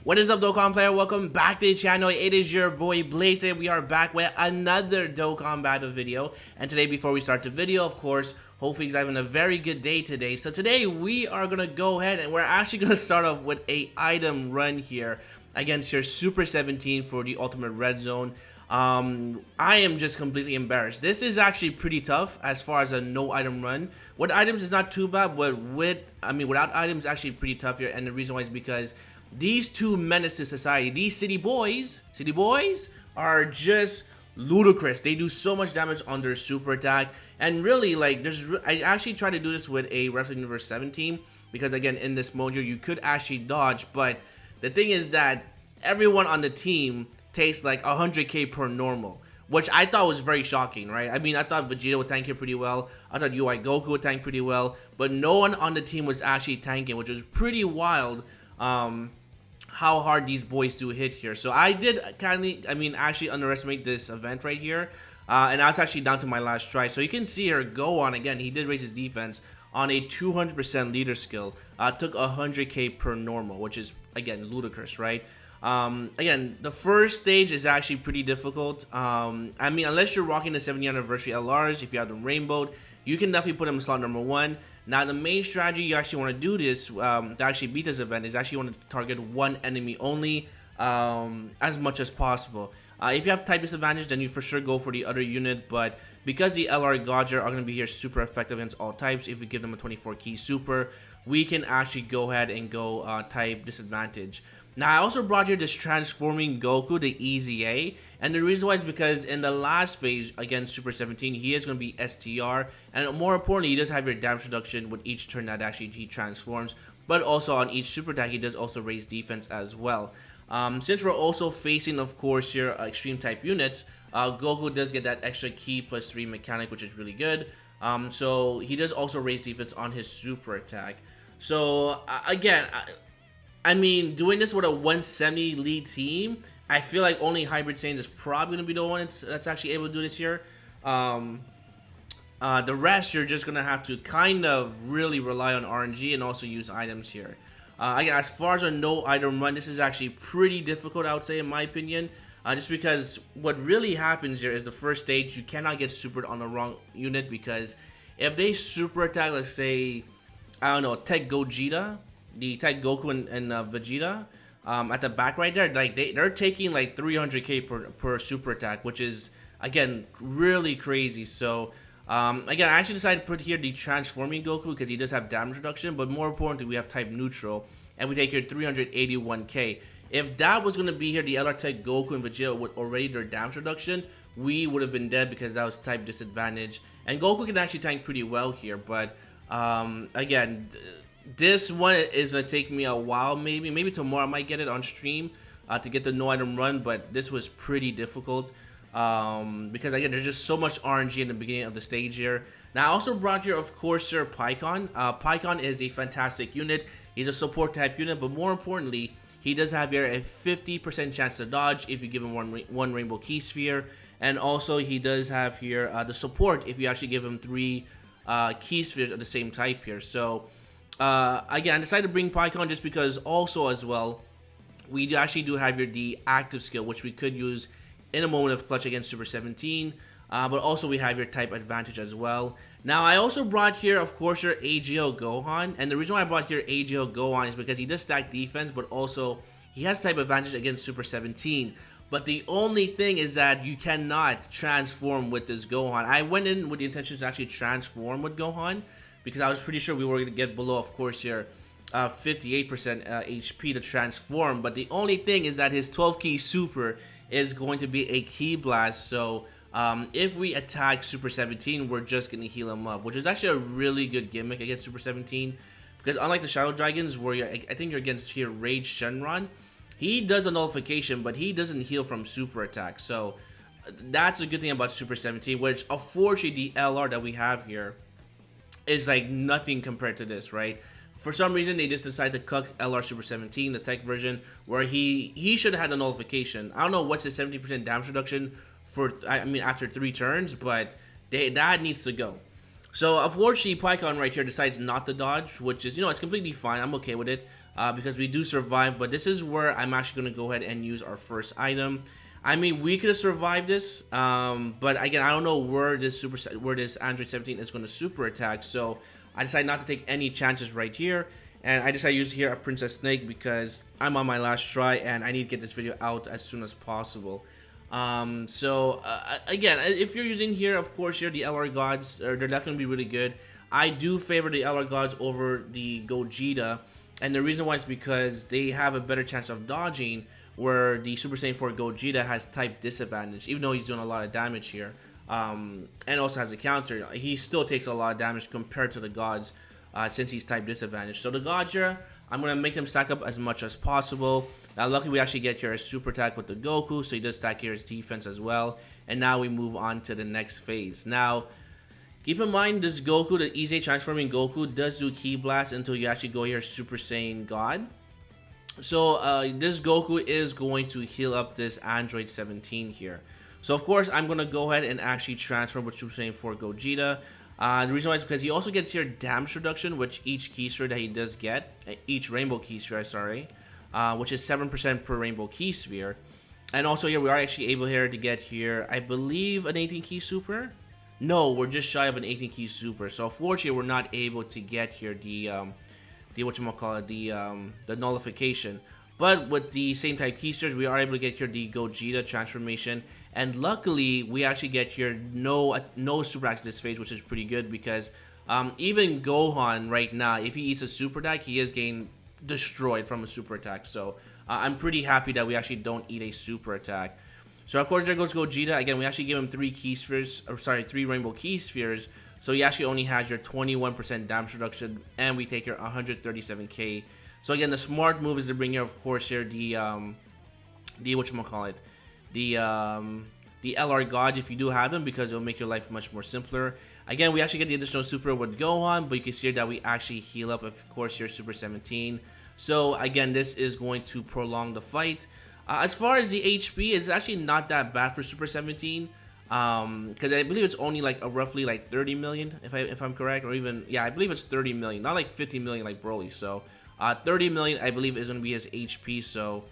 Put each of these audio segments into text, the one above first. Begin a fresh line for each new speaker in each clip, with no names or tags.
What is up, Dokkan player? Welcome back to the channel. It is your boy Blaze, and we are back with another Dokkan battle video. And today, before we start the video, of course, hopefully he's having a very good day today. So today we are gonna go ahead and we're actually gonna start off with a item run here against your Super 17 for the Ultimate Red Zone. I am just completely embarrassed. This is actually pretty tough as far as a no item run. With items is not too bad, but without items, actually pretty tough here. And the reason why is because these two menace to society, these city boys are just ludicrous. They do so much damage on their super attack, and really, like, I actually tried to do this with a Wrestling Universe 17 because again, in this mode here, you could actually dodge, but the thing is that everyone on the team takes like 100k per normal, which I thought was very shocking, right? I mean, I thought Vegeta would tank here pretty well. I thought UI Goku would tank pretty well, but no one on the team was actually tanking, which was pretty wild. How hard these boys do hit here. So I did actually underestimate this event right here. And I was actually down to my last try. So you can see here, go on again. He did raise his defense on a 200% leader skill. Took 100k per normal, which is, again, ludicrous, right? Again, the first stage is actually pretty difficult. I mean, unless you're rocking the 70th anniversary LRs, if you have them rainbowed, you can definitely put them in slot number 1. Now, the main strategy you actually want to do this, to actually beat this event, is actually want to target one enemy only, as much as possible. If you have type disadvantage, then you for sure go for the other unit, but because the LR Godger are going to be here super effective against all types, if we give them a 24 key super, we can actually go ahead and go type disadvantage. Now, I also brought here this transforming Goku, the EZA, and the reason why is because in the last phase against Super 17, he is going to be STR, and more importantly, he does have your damage reduction with each turn that actually he transforms, but also on each super attack, he does also raise defense as well. Since we're also facing, of course, your extreme type units, Goku does get that extra key plus 3 mechanic, which is really good. So he does also raise defense on his super attack. So again, I mean, doing this with a 170 lead team, I feel like only Hybrid Saiyans is probably going to be the one that's actually able to do this here. The rest, you're just going to have to kind of really rely on RNG and also use items here. Again, as far as a no item run, this is actually pretty difficult, I would say, in my opinion. Just because what really happens here is the first stage, you cannot get supered on the wrong unit, because if they super attack, let's say, I don't know, Tech Gogeta, the Tech Goku and Vegeta, at the back right there, like they're taking like 300k per super attack, which is, again, really crazy. So again, I actually decided to put here the transforming Goku because he does have damage reduction, but more importantly, we have type neutral, and we take here 381k. If that was going to be here, the LR Tech Goku and Vegeta with already their damage reduction, we would have been dead because that was type disadvantage. And Goku can actually tank pretty well here, but again, this one is going to take me a while. Maybe tomorrow I might get it on stream to get the no item run, but this was pretty difficult because, again, there's just so much RNG in the beginning of the stage here. Now, I also brought here, of course, Sir Pycon. Pycon is a fantastic unit. He's a support type unit, but more importantly, he does have here a 50% chance to dodge if you give him one Rainbow Key Sphere, and also he does have here the support if you actually give him 3 Key Spheres of the same type here. So again, I decided to bring Pycon just because also as well, we actually do have here the active skill, which we could use in a moment of clutch against Super 17, but also we have your type advantage as well. Now, I also brought here, of course, your AGL Gohan, and the reason why I brought here AGL Gohan is because he does stack defense, but also he has type advantage against Super 17. But the only thing is that you cannot transform with this Gohan. I went in with the intention to actually transform with Gohan, because I was pretty sure we were going to get below, of course, your 58% HP to transform. But the only thing is that his 12 key super is going to be a key blast. So if we attack Super 17, we're just going to heal him up, which is actually a really good gimmick against Super 17. Because unlike the Shadow Dragons, where I think you're against here Rage Shenron, he does a nullification, but he doesn't heal from super attack. So that's a good thing about Super 17, which unfortunately the LR that we have here is like nothing compared to this, right? For some reason, they just decided to cuck LR Super 17, the tech version, where he should have had the nullification. I don't know what's the 70% damage reduction for, I mean, after 3 turns, but that needs to go. So, unfortunately, Pycon right here decides not to dodge, which is, it's completely fine. I'm okay with it. because we do survive. But this is where I'm actually going to go ahead and use our first item. I mean, we could have survived this, but again, I don't know where this Android 17 is going to super attack. So I decided not to take any chances right here, and I decided to use here a Princess Snake because I'm on my last try and I need to get this video out as soon as possible. Again, if you're using here, of course, here the LR Gods, they're definitely be really good. I do favor the LR Gods over the Gogeta, and the reason why is because they have a better chance of dodging, where the Super Saiyan 4 Gogeta has type disadvantage, even though he's doing a lot of damage here, and also has a counter. He still takes a lot of damage compared to the Gods, since he's type disadvantage. So the Gods here, I'm going to make them stack up as much as possible. Now luckily we actually get here a super attack with the Goku, so he does stack here his defense as well. And now we move on to the next phase. Now, keep in mind this Goku, the easy transforming Goku, does do Ki Blast until you actually go here Super Saiyan God. So this Goku is going to heal up this Android 17 here. So of course I'm going to go ahead and actually transform with Super Saiyan 4 Gogeta. The reason why is because he also gets here damage reduction, which each key sphere that he does get, each rainbow key sphere, sorry, which is 7% per rainbow key sphere. And also here we are actually able here to get here, I believe, an 18 key super. No, we're just shy of an 18 key super. So unfortunately we're not able to get here the nullification. But with the same type key spheres, we are able to get here the Gogeta transformation. And luckily, we actually get here no super attacks this phase, which is pretty good because even Gohan right now, if he eats a super attack, he is getting destroyed from a super attack. So I'm pretty happy that we actually don't eat a super attack. So of course there goes Gogeta. Again, we actually give him 3 rainbow key spheres. So he actually only has your 21% damage reduction, and we take your 137k. So again, the smart move is to bring here, of course, here the LR Gods if you do have them, because it'll make your life much more simpler. Again, we actually get the additional super with Gohan, but you can see here that we actually heal up, of course, your Super 17. So again, this is going to prolong the fight. As far as the HP, it's actually not that bad for Super 17. Because I believe it's only like roughly like 30 million, if I'm correct, or even, yeah, I believe it's 30 million, not like 50 million like Broly. So 30 million, I believe, is going to be his HP. So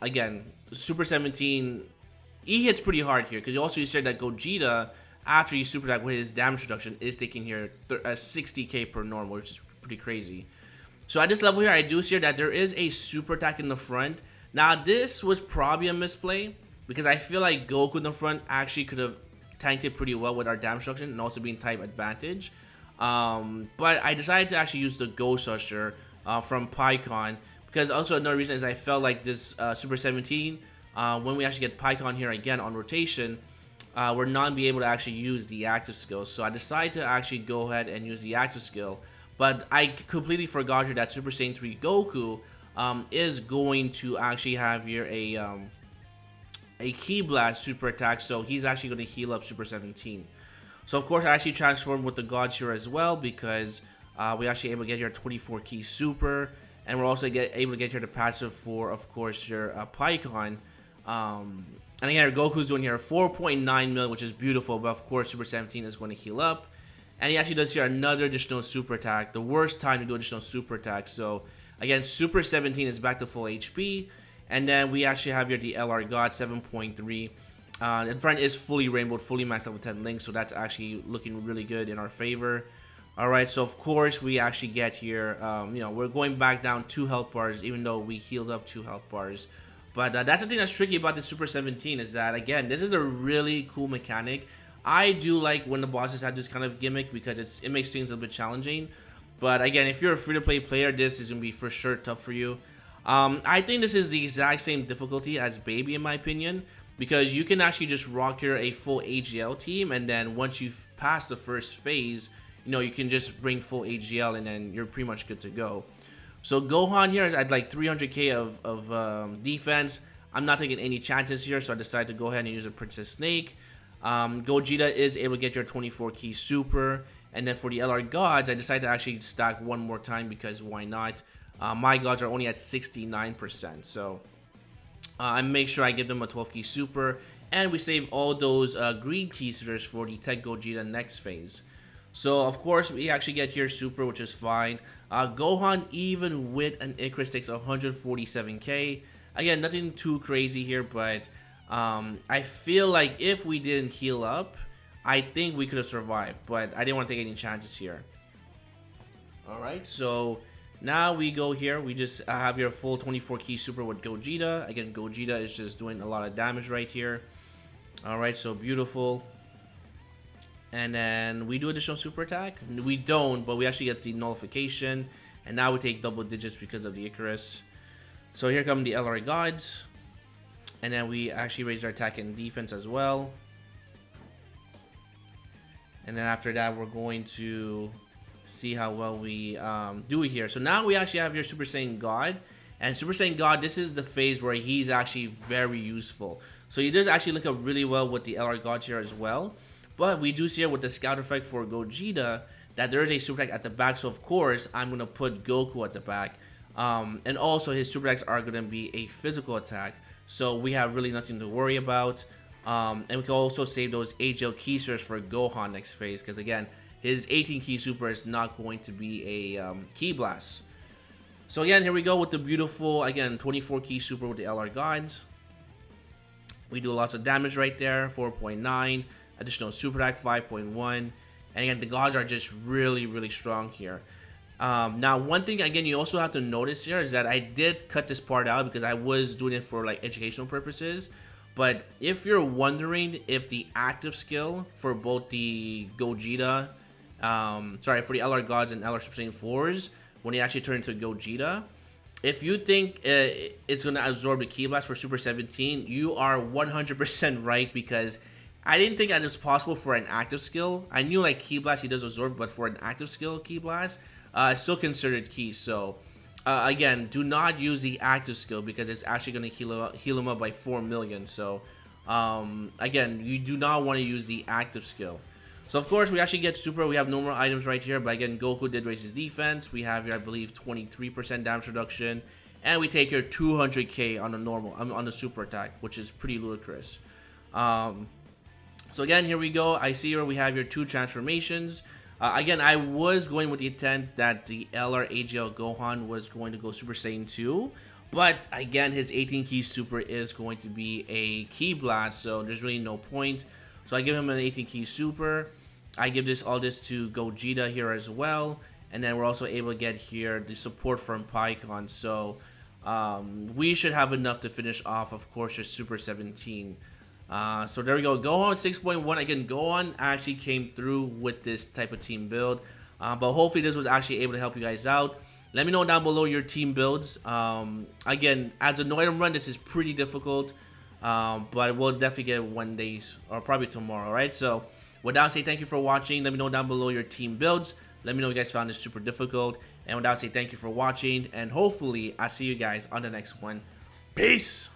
again, Super 17, he hits pretty hard here, because you also said that Gogeta, after you super attack with his damage reduction, is taking here 60k per normal, which is pretty crazy. So at this level here, I do see that there is a super attack in the front. Now this was probably a misplay, because I feel like Goku in the front actually could have tanked it pretty well with our damage reduction and also being type advantage. But I decided to actually use the Ghost Usher from PyCon, because also another reason is I felt like this Super 17, when we actually get PyCon here again on rotation, we're not be able to actually use the active skill. So I decided to actually go ahead and use the active skill, but I completely forgot here that Super Saiyan 3 Goku is going to actually have here a Ki Blast super attack, so he's actually going to heal up Super 17. So of course I actually transformed with the Gods here as well, because we actually able to get your 24 key super, and we're also able to get here the passive for, of course, your PyCon. And again, Goku's doing here 4.9 million, which is beautiful, but of course Super 17 is going to heal up. And he actually does here another additional super attack, the worst time to do additional super attack. So again, Super 17 is back to full HP. And then we actually have here the LR God 7.3. In front is fully rainbowed, fully maxed level 10 Link, so that's actually looking really good in our favor. Alright, so of course we actually get here, we're going back down 2 health bars, even though we healed up 2 health bars. But that's the thing that's tricky about the Super 17, is that, again, this is a really cool mechanic. I do like when the bosses have this kind of gimmick, because it makes things a little bit challenging. But again, if you're a free-to-play player, this is going to be for sure tough for you. I think this is the exact same difficulty as Baby, in my opinion, because you can actually just rock here a full AGL team, and then once you've passed the first phase, you can just bring full AGL, and then you're pretty much good to go. So Gohan here is at like 300k of defense. I'm not taking any chances here, so I decided to go ahead and use a Princess Snake. Gogeta is able to get your 24 key super, and then for the LR Gods, I decided to actually stack one more time, because why not? My Gods are only at 69%, so I make sure I give them a 12 key super, and we save all those green key spheres for the Tech Gogeta next phase. So of course we actually get here super, which is fine. Gohan, even with an Icarus, takes 147k. Again, nothing too crazy here, but I feel like if we didn't heal up, I think we could have survived, but I didn't want to take any chances here. Alright, so now we go here. We just have your full 24 key super with Gogeta. Again, Gogeta is just doing a lot of damage right here. Alright, so beautiful. And then we do additional super attack. We don't, but we actually get the nullification. And now we take double digits because of the Icarus. So here come the LR gods. And then we actually raise our attack and defense as well. And then after that, we're going to see how well we do here. So now we actually have your Super Saiyan God. And Super Saiyan God, this is the phase where he's actually very useful. So he does actually link up really well with the LR gods here as well. But we do see here with the scout effect for Gogeta that there is a super attack at the back. So of course, I'm going to put Goku at the back. And also his super attacks are going to be a physical attack. So we have really nothing to worry about. And we can also save those HL key spheres for Gohan next phase. Because again, his 18 key super is not going to be a key blast. So again, here we go with the beautiful, again, 24 key super with the LR gods. We do lots of damage right there, 4.9. Additional super attack 5.1, and again the gods are just really strong here. Now one thing again you also have to notice here is that I did cut this part out because I was doing it for like educational purposes. But if you're wondering if the active skill for both the Gogeta, for the LR gods and LR Super Saiyan 4s, when they actually turn into Gogeta, if you think it's going to absorb the Ki Blast for Super 17, you are 100% right, because I didn't think that it was possible for an active skill. I knew like Ki Blast he does absorb, but for an active skill Ki Blast, it's still considered Ki. So again, do not use the active skill because it's actually going to heal him up by 4 million. So again, you do not want to use the active skill. So of course we actually get super. We have no more items right here, but again Goku did raise his defense. We have here I believe 23% damage reduction, and we take here 200k on the normal on the super attack, which is pretty ludicrous. So again, here we go. I see here we have your 2 transformations. Again, I was going with the intent that the LR AGL Gohan was going to go Super Saiyan 2. But again, his 18 key super is going to be a Ki Blast, so there's really no point. So I give him an 18 key super. I give all this to Gogeta here as well. And then we're also able to get here the support from Pycon. So we should have enough to finish off, of course, your Super 17. So there we go. Gohan 6.1. Again, Gohan actually came through with this type of team build. But hopefully this was actually able to help you guys out. Let me know down below your team builds. Again, as an item run, this is pretty difficult. But we'll definitely get it one day or probably tomorrow, right? So with that, say thank you for watching. Let me know down below your team builds. Let me know if you guys found this super difficult. And with that, say thank you for watching. And hopefully, I'll see you guys on the next one. Peace!